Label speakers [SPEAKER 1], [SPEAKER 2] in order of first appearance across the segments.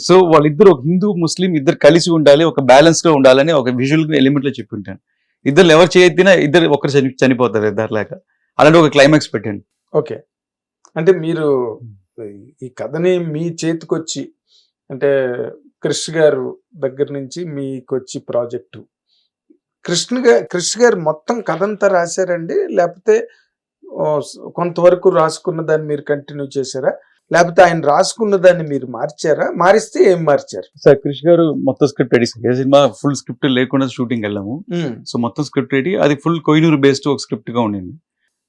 [SPEAKER 1] So వాళ్ళిద్దరు ఒక హిందూ ముస్లిం ఇద్దరు కలిసి ఉండాలి, ఒక బ్యాలెన్స్ గా ఉండాలని ఒక విజువల్ ఎలిమెంట్ లో చెప్పి ఉంటాను. ఇద్దరు ఎవరు చేయొద్దినా ఇద్దరు ఒకరు చనిపోతారు ఇద్దరు లేక, అలాంటి ఒక క్లైమాక్స్ పెట్టండి.
[SPEAKER 2] ఓకే, అంటే మీరు ఈ కథని మీ చేతికొచ్చి, అంటే క్రిష్ గారు దగ్గర నుంచి మీకు వచ్చి ప్రాజెక్టు, క్రిష్ గారు మొత్తం కథంతా రాశారండి, లేకపోతే కొంతవరకు రాసుకున్న దాన్ని మీరు కంటిన్యూ చేశారా, లేకపోతే ఆయన రాసుకున్న దాన్ని మీరు మార్చారా, మారిస్తే ఏం మార్చారు?
[SPEAKER 1] సార్ క్రిష్ గారు మొత్తం స్క్రిప్ట్ రెడీ సార్. ఏ సినిమా ఫుల్ స్క్రిప్ట్ లేకుండా షూటింగ్ వెళ్ళాము. సో మొత్తం స్క్రిప్ట్ రెడీ, అది ఫుల్ కోహినూర్ బేస్డ్ ఒక స్క్రిప్ట్ గా ఉండింది.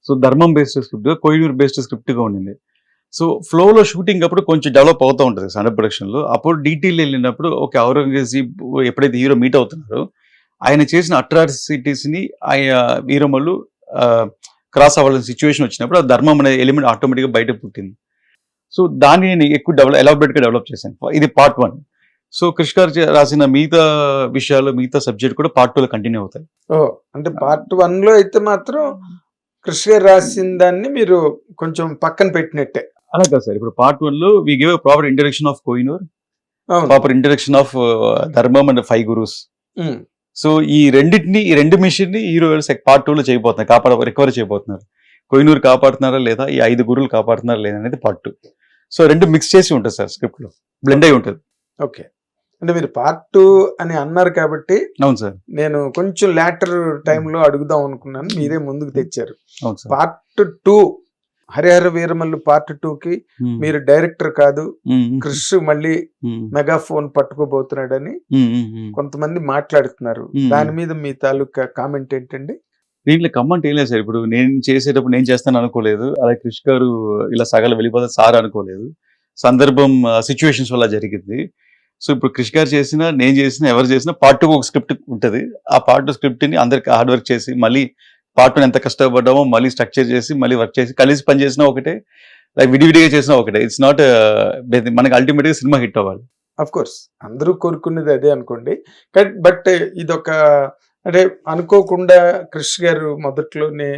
[SPEAKER 1] సో ధర్మం బేస్డ్ స్క్రిప్ట్ గా, కోహినూర్ బేస్డ్ స్క్రిప్ట్ గా ఉండింది. సో ఫ్లోలో షూటింగ్ అప్పుడు కొంచెం డెవలప్ అవుతూ ఉంటుంది అండర్ ప్రొడక్షన్ లో. అప్పుడు డీటెయిల్ వెళ్ళినప్పుడు ఓకే, ఔరంగజీబ్ ఎప్పుడైతే హీరో మీట్ అవుతున్నారో ఆయన చేసిన అట్రాసిటీస్ ని ఆయన వీరమల్లు క్రాస్ అవ్వాల్సిన సిచ్యువేషన్ వచ్చినప్పుడు ఆ ధర్మం అనే ఎలిమెంట్ ఆటోమేటిక్ గా బయట పుట్టింది. సో దాన్ని నేను ఎక్కువ ఎలాబరేట్ గా డెవలప్ చేశాను. ఇది పార్ట్ 1. సో క్రిష్ గారు రాసిన మిగతా విషయాలు, మిగతా సబ్జెక్ట్ కూడా పార్ట్ 2 లో కంటిన్యూ అవుతాయి.
[SPEAKER 2] అంటే పార్ట్ 1 లో అయితే మాత్రం క్రిష్ గారు రాసిన దాన్ని మీరు కొంచెం పక్కన పెట్టినట్టే.
[SPEAKER 1] అలా కాదు సార్, ఇప్పుడు పార్ట్ 1 లో we give proper introduction of Kohinoor, proper introduction of ధర్మం అండ్ 5 గురూస్. సో ఈ రెండు మిషన్ ని హీరో పార్ట్ 2 లో చేయబోతున్నారు, రికవర్ చేయబోతున్నారు. కోహినూర్ కాపాడుతున్నారా లేదా, ఈ 5 గురువులు కాపాడుతున్నారా లేదా అనేది పార్ట్ 2. సో రెండు మిక్స్ చేసి ఉంటుంది సార్, స్క్రిప్ట్ లో బ్లెండ్ అయి ఉంటుంది.
[SPEAKER 2] ఓకే, అంటే మీరు పార్ట్ 2 అని అన్నారు కాబట్టి
[SPEAKER 1] అవును సార్,
[SPEAKER 2] నేను కొంచెం లేటర్ టైంలో అడుగుదాం అనుకున్నాను, మీరే ముందుకు తెచ్చారు.
[SPEAKER 1] అవును sir.
[SPEAKER 2] Part 2 Harihara Veeramallu part 2 కి మీరు డైరెక్టర్ కాదు, క్రిష్ మళ్ళీ మెగాఫోన్ పట్టుకోబోతున్నాడని కొంతమంది మాట్లాడుతున్నారు. దాని మీద మీ తాలూకా కామెంట్ ఏంటండి?
[SPEAKER 1] దీంట్లో కమెంట్ ఏం లేదు సార్. ఇప్పుడు నేను చేసేటప్పుడు నేను చేస్తాను అనుకోలేదు, అలాగే క్రిష్ గారు ఇలా సగలు వెళ్ళిపోతే సార్ అనుకోలేదు. సందర్భం సిచ్యువేషన్స్ వల్ల జరిగింది. సో ఇప్పుడు క్రిష్ గారు చేసినా, నేను చేసినా, ఎవరు చేసినా పార్ట్ 2 ఒక స్క్రిప్ట్ ఉంటుంది. ఆ పార్ట్ 2 స్క్రిప్ట్ ని అందరికి హార్డ్ వర్క్ చేసి, మళ్ళీ పార్ట్ 1 ఎంత కష్టపడ్డామో మళ్ళీ స్ట్రక్చర్ చేసి, మళ్ళీ వర్క్ చేసి, కలిసి పని చేసినా ఒకటే, లైక్ విడివిడిగా చేసినా ఒకటే. ఇట్స్ నాట్, మనకి అల్టిమేట్ గా సినిమా హిట్ అవ్వాలి.
[SPEAKER 2] అఫ్ కోర్స్ అందరూ కోరుకునేది అదే అనుకోండి. బట్ ఇదొక, అంటే అనుకోకుండా క్రిష్ గారు మొదట్లోనే